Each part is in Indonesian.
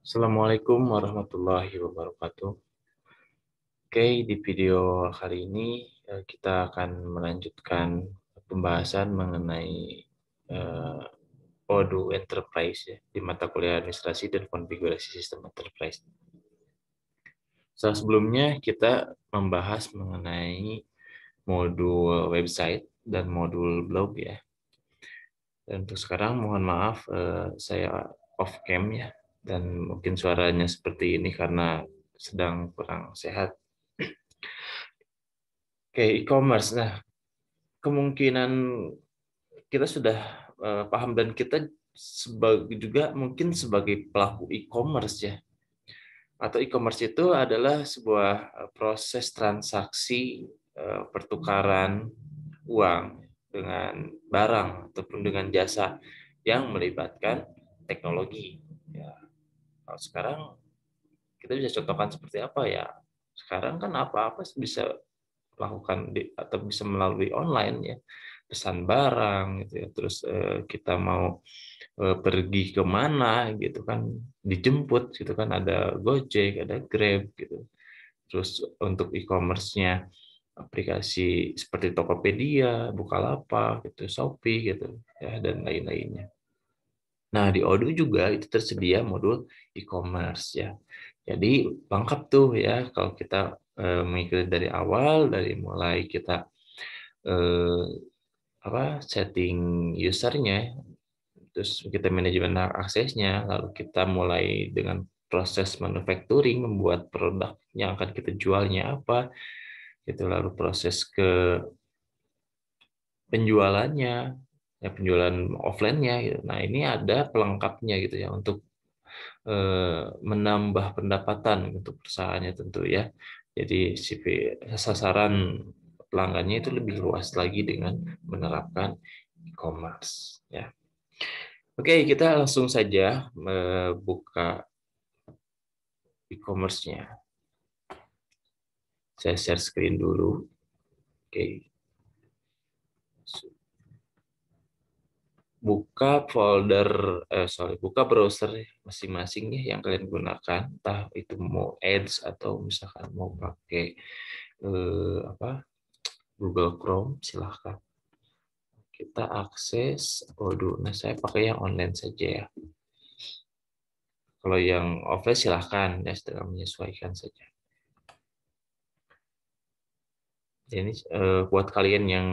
Assalamualaikum warahmatullahi wabarakatuh. Oke, di video kali ini kita akan melanjutkan pembahasan mengenai eh, Odoo Enterprise ya, di mata kuliah administrasi dan konfigurasi sistem enterprise. Sebelumnya kita membahas mengenai modul website dan modul blog ya. Dan untuk sekarang mohon maaf saya off cam ya, dan mungkin suaranya seperti ini karena sedang kurang sehat. Oke, e-commerce. Nah, kemungkinan kita sudah paham, dan kita sebagai juga mungkin sebagai pelaku e-commerce ya. Atau e-commerce itu adalah sebuah proses transaksi pertukaran uang dengan barang ataupun dengan jasa yang melibatkan teknologi. Ya, kalau sekarang kita bisa contohkan seperti apa ya? Sekarang kan apa-apa bisa lakukan atau bisa melalui online ya, pesan barang gitu ya, terus kita mau pergi kemana gitu kan, dijemput gitu kan, ada Gojek, ada Grab gitu. Terus untuk e-commerce-nya aplikasi seperti Tokopedia, Bukalapak gitu, Shopee gitu ya, dan lain-lainnya. Nah, di Odoo juga itu tersedia modul e-commerce ya. Jadi lengkap tuh ya kalau kita mengikuti dari awal, dari mulai kita eh, setting usernya, terus kita manajemen aksesnya, lalu kita mulai dengan proses manufacturing, membuat produk yang akan kita jualnya apa, gitu, lalu proses ke penjualannya, ya penjualan offline-nya gitu. Nah, ini ada pelengkapnya gitu ya untuk menambah pendapatan untuk perusahaannya tentu ya. Jadi sasaran pelanggannya itu lebih luas lagi dengan menerapkan e-commerce ya. Oke, kita langsung saja buka e-commerce-nya. Saya share screen dulu. Oke. Buka folder, buka browser masing-masing ya yang kalian gunakan, entah itu mau Edge atau misalkan mau pakai Google Chrome, silahkan. Kita akses Odoo. Nah, saya pakai yang online saja ya. Kalau yang offline silahkan ya, sedang menyesuaikan saja. Ini buat kalian yang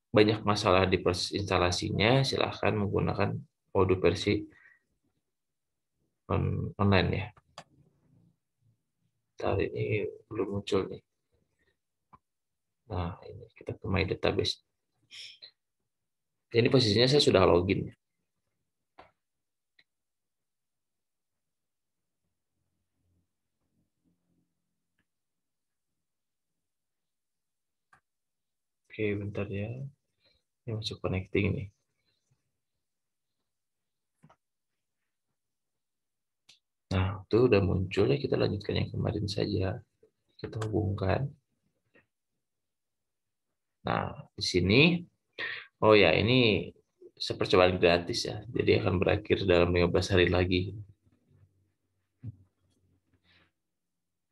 banyak masalah di proses instalasinya, silahkan menggunakan Odoo versi online ya. Saat ini belum muncul nih. Nah, ini kita ke My Database. Jadi posisinya saya sudah login. Oke, bentar ya. Ini masuk connecting nih. Nah, itu udah muncul ya, kita lanjutkan yang kemarin saja. Kita hubungkan. Nah, di sini, oh ya, ini percobaan gratis ya. Jadi akan berakhir dalam 15 hari lagi.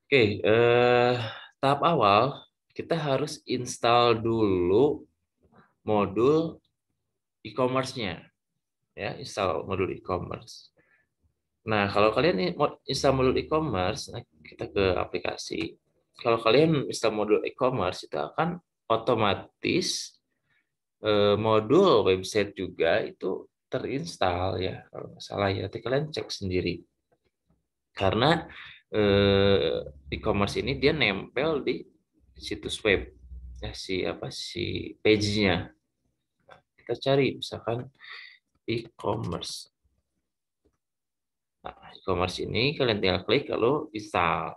Oke, tahap awal kita harus install dulu modul e-commerce-nya. Ya, install modul e-commerce. Nah, kalau kalian mau install modul e-commerce, nah kita ke aplikasi. Kalau kalian install modul e-commerce, itu akan otomatis modul website juga itu terinstall ya. Kalau nggak salah ya, nanti kalian cek sendiri. Karena e-commerce ini dia nempel di situs web ya, si page-nya. Kita cari misalkan e-commerce. Nah, e-commerce ini kalian tinggal klik lalu install.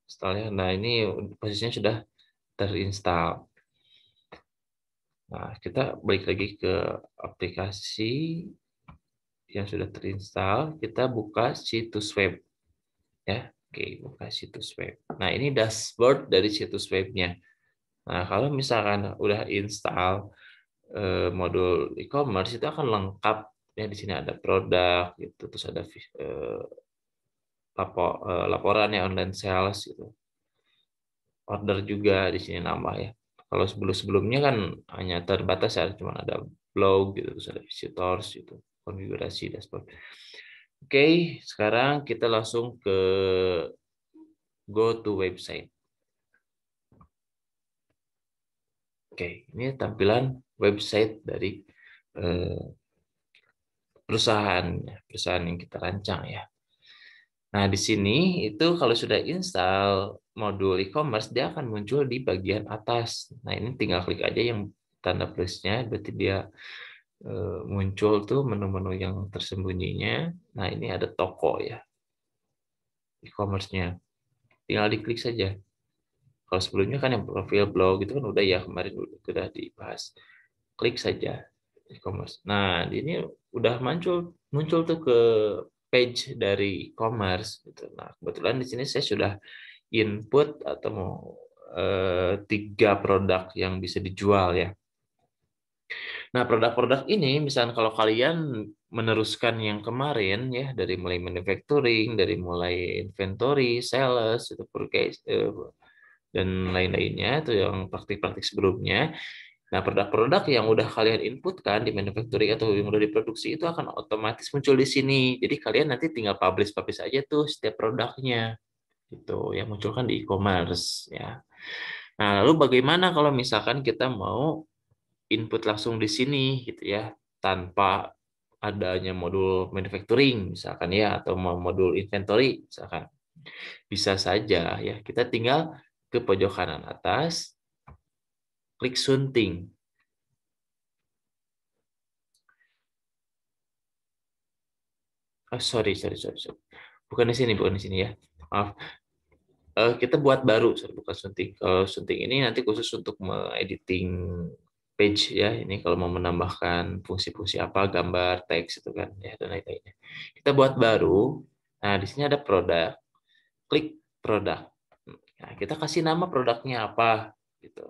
Installnya, nah ini posisinya sudah terinstall. Nah, kita balik lagi ke aplikasi yang sudah terinstall. Kita buka situs web, ya. Oke, buka situs web. Nah, ini dashboard dari situs webnya. Nah, kalau misalkan udah install modul e-commerce, itu akan lengkap Ya, di sini ada produk gitu, terus ada laporan ya, online sales gitu. Order juga di sini nambah ya. Kalau sebelumnya kan hanya terbatas ya, cuma ada blog gitu, terus ada visitors gitu, konfigurasi dashboard. Oke, sekarang kita langsung ke go to website. Oke, ini tampilan website dari eh, perusahaan yang kita rancang ya. Nah, di sini itu kalau sudah install modul e-commerce, dia akan muncul di bagian atas. Nah, ini tinggal klik aja yang tanda plusnya, berarti dia muncul tuh menu-menu yang tersembunyinya. Nah, ini ada toko ya, e-commerce-nya. Tinggal diklik saja. Kalau sebelumnya kan yang profil blog itu kan udah ya, kemarin udah dibahas. Klik saja e-commerce. Nah, ini udah muncul muncul tuh ke page dari e-commerce gitu. Nah, kebetulan di sini saya sudah input atau mau 3 produk yang bisa dijual ya. Nah, produk-produk ini misalnya kalau kalian meneruskan yang kemarin ya, dari mulai manufacturing, dari mulai inventory, sales, itu purchase, dan lain-lainnya itu yang praktik-praktik sebelumnya. Nah, produk-produk yang udah kalian inputkan di manufacturing atau yang udah diproduksi itu akan otomatis muncul di sini. Jadi kalian nanti tinggal publish aja tuh setiap produknya gitu yang muncul kan di e-commerce ya. Nah, lalu bagaimana kalau misalkan kita mau input langsung di sini gitu ya, tanpa adanya modul manufacturing misalkan ya, atau modul inventory misalkan. Bisa saja ya, kita tinggal ke pojok kanan atas, klik sunting. Oh, sorry. Bukan di sini ya. Maaf. Kita buat baru, bukan sunting. Kalau sunting ini nanti khusus untuk editing page ya. Ini kalau mau menambahkan fungsi-fungsi apa, gambar, teks itu kan ya, dan lain-lainnya. Kita buat baru. Nah, di sini ada produk. Klik produk. Nah, kita kasih nama produknya apa gitu.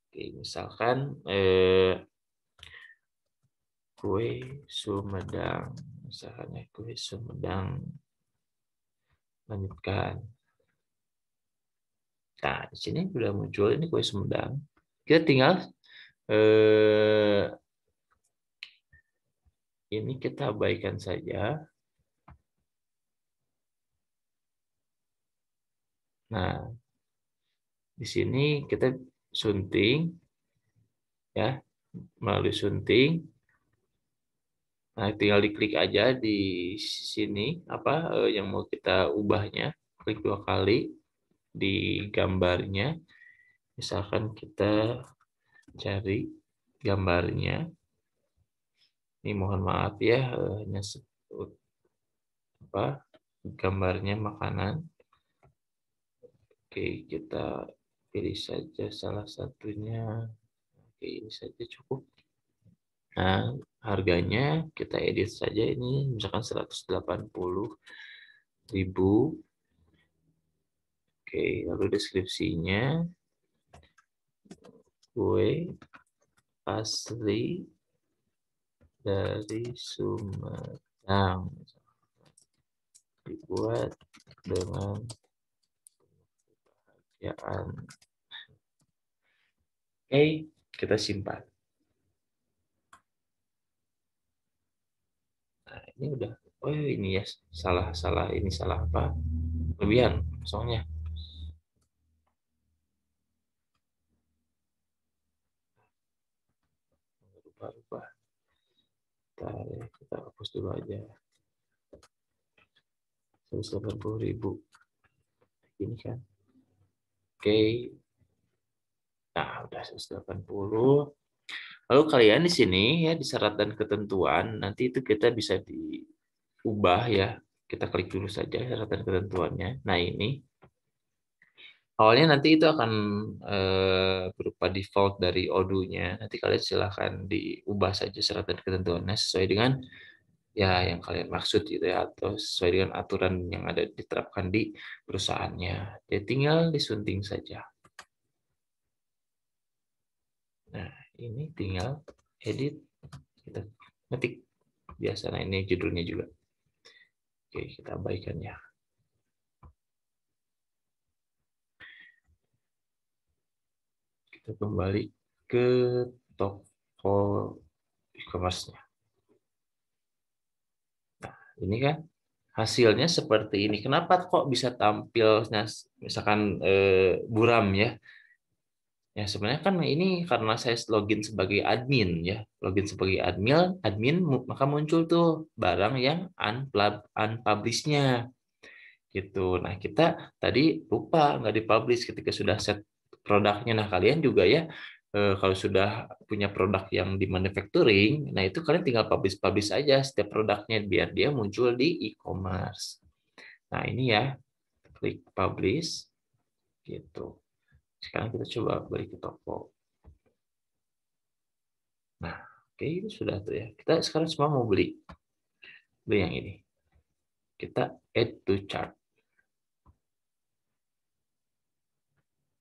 Oke, misalkan kue Sumedang. Misalkan ya, kue Sumedang. Lanjutkan. Nah, di sini sudah muncul ini kue Sumedang. Kita tinggal ini kita abaikan saja. Nah, di sini kita sunting ya, melalui sunting. Nah, tinggal diklik aja di sini apa yang mau kita ubahnya. Klik 2 kali di gambarnya. Misalkan kita cari gambarnya. Ini mohon maaf ya, hanya apa gambarnya makanan. Oke, kita pilih saja salah satunya. Oke, ini saja cukup. Nah, harganya kita edit saja ini misalkan 180.000. Oke, lalu deskripsinya kue asli dari Sumedang dibuat dengan kebahagiaan. Oke, kita simpan. Nah, ini udah. Oh, ini ya salah ini salah apa? Kelebihan soalnya. Lupa. Kita hapus dulu aja. 180.000 ini kan. Oke. Nah, udah 180. Lalu kalian di sini ya, di syarat dan ketentuan nanti itu kita bisa diubah ya. Kita klik dulu saja syarat dan ketentuannya. Nah, ini awalnya nanti itu akan berupa default dari Odoo-nya. Nanti kalian silahkan diubah saja syarat dan ketentuannya sesuai dengan ya yang kalian maksud gitu ya, atau sesuai dengan aturan yang ada diterapkan di perusahaannya. Jadi tinggal disunting saja. Nah, ini tinggal edit, kita ketik. biasa. Nah, ini judulnya juga. Oke, kita abaikan ya. Kita kembali ke toko e-commerce-nya. Nah, ini kan hasilnya seperti ini. Kenapa kok bisa tampil misalkan buram ya? Ya sebenarnya kan ini karena saya login sebagai admin ya, login sebagai maka muncul tuh barang yang unpublished-nya gitu. Nah kita tadi lupa nggak dipublish ketika sudah set produknya. Nah kalian juga ya kalau sudah punya produk yang di manufacturing, nah itu kalian tinggal publish aja setiap produknya biar dia muncul di e-commerce. Nah ini ya klik publish gitu. Sekarang kita coba balik ke toko. Nah, oke ini sudah tuh ya. Kita sekarang semua mau beli yang ini. Kita add to cart.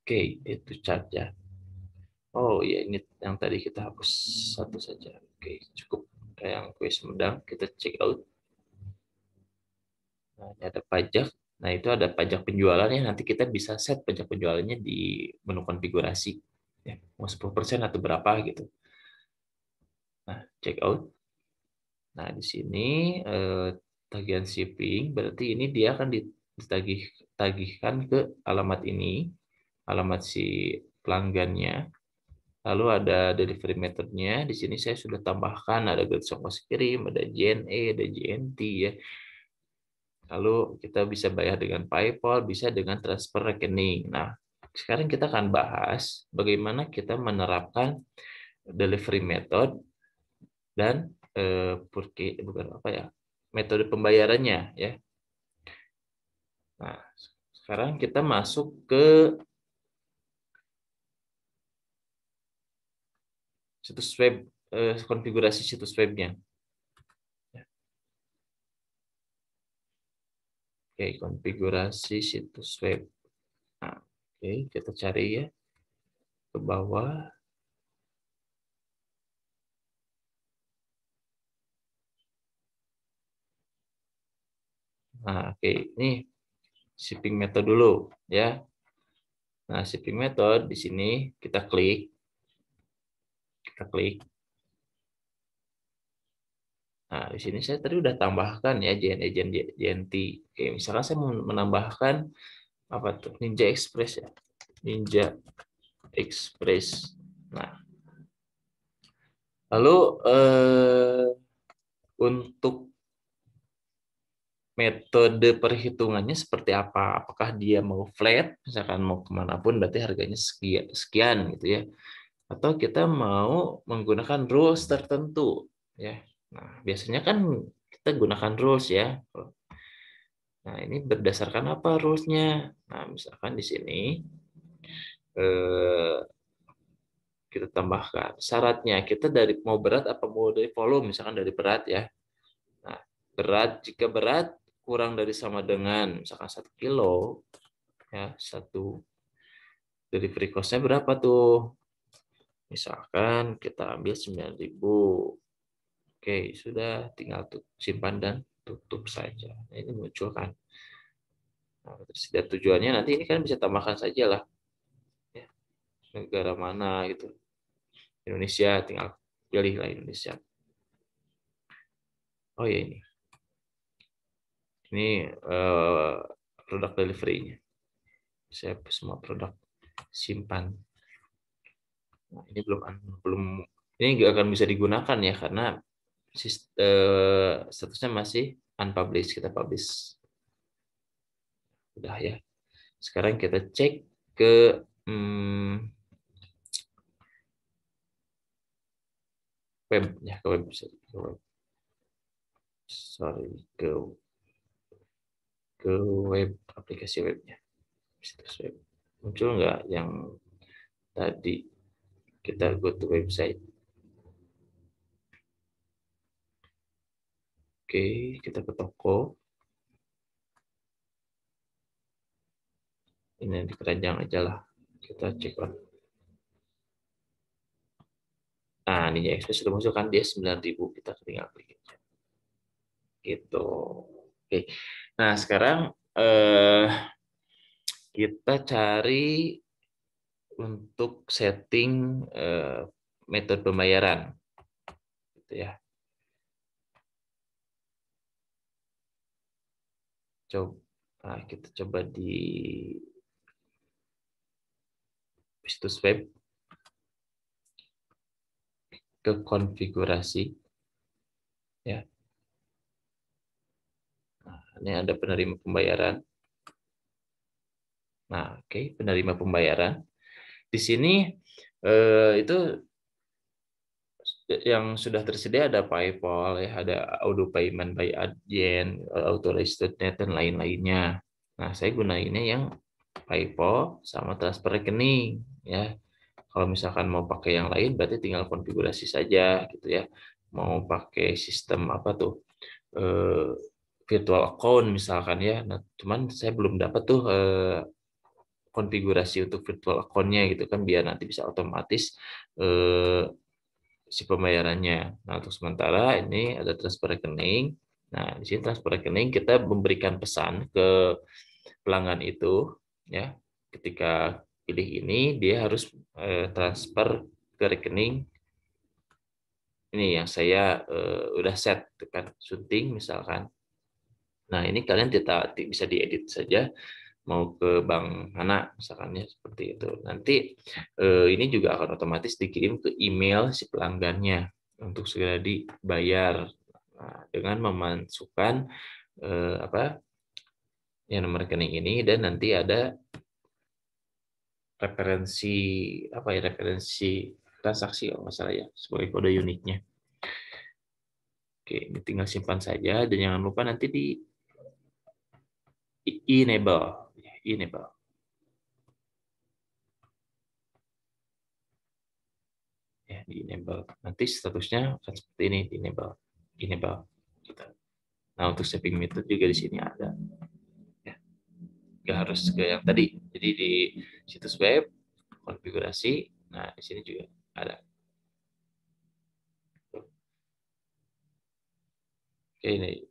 Oke, add to cart ya. Oh iya ini yang tadi kita hapus satu saja. Oke, cukup. Kayak yang kue Sumedang kita check out. Nah, ini ada pajak. Nah, itu ada pajak penjualannya. Nanti kita bisa set pajak penjualannya di menu konfigurasi. Ya, mau 10% atau berapa gitu. Nah, check out. Nah, di sini tagihan shipping berarti ini dia akan ditagihkan ke alamat ini, alamat si pelanggannya. Lalu ada delivery methodnya. Di sini saya sudah tambahkan ada gratis ongkos kirim, ada JNE, ada JNT ya. Lalu kita bisa bayar dengan PayPal, bisa dengan transfer rekening. Nah, sekarang kita akan bahas bagaimana kita menerapkan delivery method dan bukan apa ya, metode pembayarannya ya. Nah, sekarang kita masuk ke situs web, konfigurasi situs webnya. Oke, konfigurasi situs web. Nah, oke, kita cari ya ke bawah. Nah, oke, ini shipping method dulu ya. Nah, shipping method di sini kita klik. Nah, di sini saya tadi udah tambahkan ya JNE, JNT. Oke, misalkan saya mau menambahkan apa tuh? Ninja Express ya. Ninja Express. Nah, lalu untuk metode perhitungannya seperti apa? Apakah dia mau flat, misalkan mau kemanapun berarti harganya sekian, sekian gitu ya. Atau kita mau menggunakan rules tertentu ya. Nah, biasanya kan kita gunakan rules ya. Nah, ini berdasarkan apa rules-nya? Nah, misalkan di sini eh, kita tambahkan syaratnya kita dari mau berat apa mau dari volume, misalkan dari berat ya. Nah, jika berat kurang dari sama dengan misalkan 1 kilo ya, satu delivery cost-nya berapa tuh? Misalkan kita ambil 9.000. Oke, sudah tinggal simpan dan tutup saja. Nah, ini muncul kan. Nah, terus tujuannya nanti ini kan bisa tambahkan saja lah ya, negara mana gitu. Indonesia, tinggal pilihlah Indonesia. Oh ya ini. Ini produk delivery-nya. Saya semua produk simpan. Nah, ini belum ini nggak akan bisa digunakan ya karena statusnya masih unpublished. Kita publish. Udah ya. Sekarang kita cek ke web ya, ke web, sorry, ke web, aplikasi webnya, situs web. Muncul nggak yang tadi? Kita go to website. Oke, kita ke toko. Ini di keranjang aja lah. Kita cek out. Nah, Ninja Express sudah muncul kan, dia 9.000. Kita tinggal klik aja. gitu. Oke. Nah, sekarang kita cari untuk setting metode pembayaran gitu ya. Kita coba di situs web ke konfigurasi ya. Nah, ini ada penerima pembayaran. Nah, oke, penerima pembayaran. Di sini itu yang sudah tersedia ada PayPal ya, ada auto payment by agent, authorized net dan lain-lainnya. Nah, saya gunainnya yang PayPal sama transfer rekening ya. Kalau misalkan mau pakai yang lain berarti tinggal konfigurasi saja gitu ya. Mau pakai sistem apa tuh? eh, Virtual account misalkan ya. Nah, cuman saya belum dapat tuh konfigurasi untuk virtual account-nya gitu kan biar nanti bisa otomatis eh, si pembayarannya. Nah, untuk sementara ini ada transfer rekening. Nah, di sini transfer rekening kita memberikan pesan ke pelanggan itu ya. Ketika pilih ini dia harus transfer ke rekening ini yang saya udah set kan syuting misalkan. Nah, ini kalian bisa diedit saja mau ke bank mana misalkan ya seperti itu. Nanti ini juga akan otomatis dikirim ke email si pelanggannya untuk segera dibayar. Nah, dengan memasukkan apa yang nomor rekening ini dan nanti ada referensi apa ya referensi transaksi kalau nggak salah ya sebagai kode uniknya. Oke, ini tinggal simpan saja dan jangan lupa nanti di enable ya di enable. Nanti statusnya akan seperti ini di enable gitu. Nah, untuk saving method juga di sini ada. Ya, nggak harus ke yang tadi. Jadi di situs web konfigurasi. Nah, di sini juga ada. Oke, ini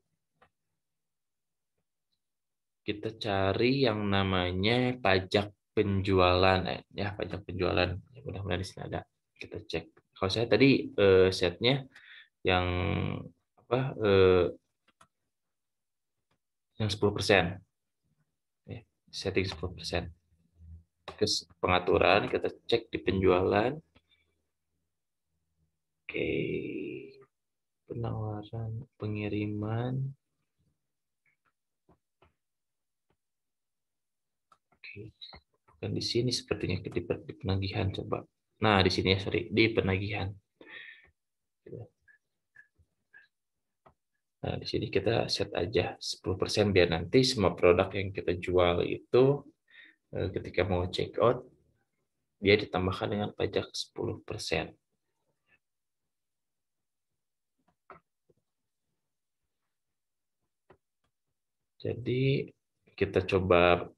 kita cari yang namanya pajak penjualan ya pajak penjualan ya, mudah-mudahan di sini ada kita cek kalau saya tadi setnya yang apa yang 10% ya, setting 10%. Terus pengaturan kita cek di penjualan. Oke, penawaran pengiriman. Oke, bukan di sini sepertinya di penagihan coba. Nah, di sini ya, sorry, di penagihan. Nah, di sini kita set aja 10% biar nanti semua produk yang kita jual itu ketika mau check out dia ditambahkan dengan pajak 10%. Jadi kita coba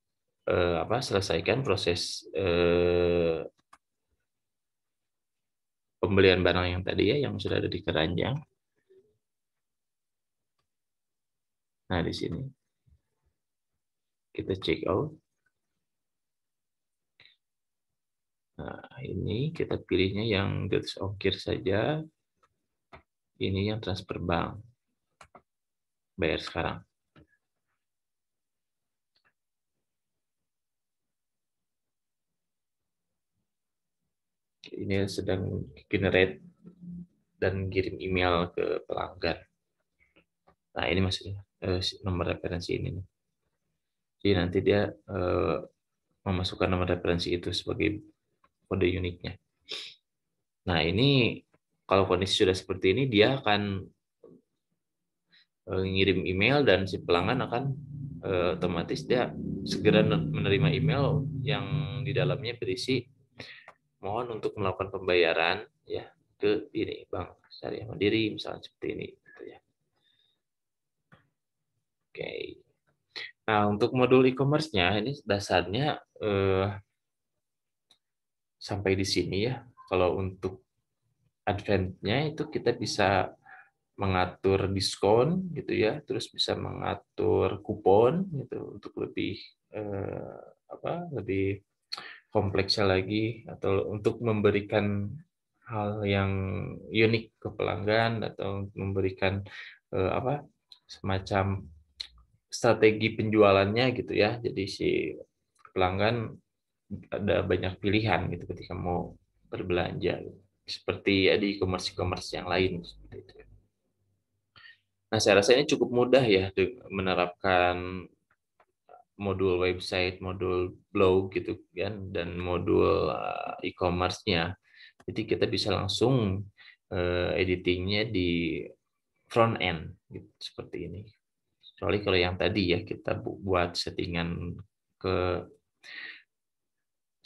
selesaikan proses pembelian barang yang tadi ya yang sudah ada di keranjang. Nah, di sini kita check out. Nah, ini kita pilihnya yang gratis ongkir saja. Ini yang transfer bank. Bayar sekarang. Ini sedang generate dan kirim email ke pelanggan. Nah, ini maksudnya nomor referensi ini. Jadi nanti dia memasukkan nomor referensi itu sebagai kode uniknya. Nah, ini kalau kondisi sudah seperti ini, dia akan ngirim email dan si pelanggan akan otomatis dia segera menerima email yang di dalamnya berisi mohon untuk melakukan pembayaran ya ke ini Bank Syariah Mandiri misalnya seperti ini gitu ya. Oke. Nah, untuk modul e-commerce-nya ini dasarnya sampai di sini ya. Kalau untuk advance-nya itu kita bisa mengatur diskon gitu ya, terus bisa mengatur kupon gitu untuk lebih lebih kompleksnya lagi, atau untuk memberikan hal yang unik ke pelanggan, atau memberikan semacam strategi penjualannya gitu ya. Jadi si pelanggan ada banyak pilihan gitu ketika mau berbelanja gitu. Seperti ya di e-commerce yang lain seperti itu. Nah, saya rasa ini cukup mudah ya menerapkan modul website, modul blog gitu kan, dan modul e-commerce-nya. Jadi kita bisa langsung editingnya di front end gitu, seperti ini. Kecuali kalau yang tadi ya kita buat ke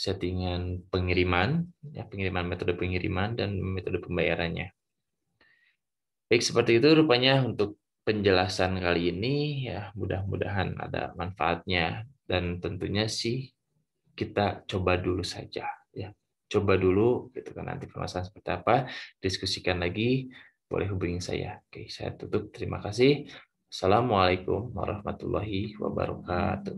settingan pengiriman, ya pengiriman, metode pengiriman dan metode pembayarannya. Baik, seperti itu rupanya untuk penjelasan kali ini ya, mudah-mudahan ada manfaatnya, dan tentunya sih kita coba dulu saja ya. Coba dulu gitu kan, nanti permasalahan seperti apa diskusikan lagi, boleh hubungi saya. Oke, saya tutup. Terima kasih. Assalamualaikum warahmatullahi wabarakatuh.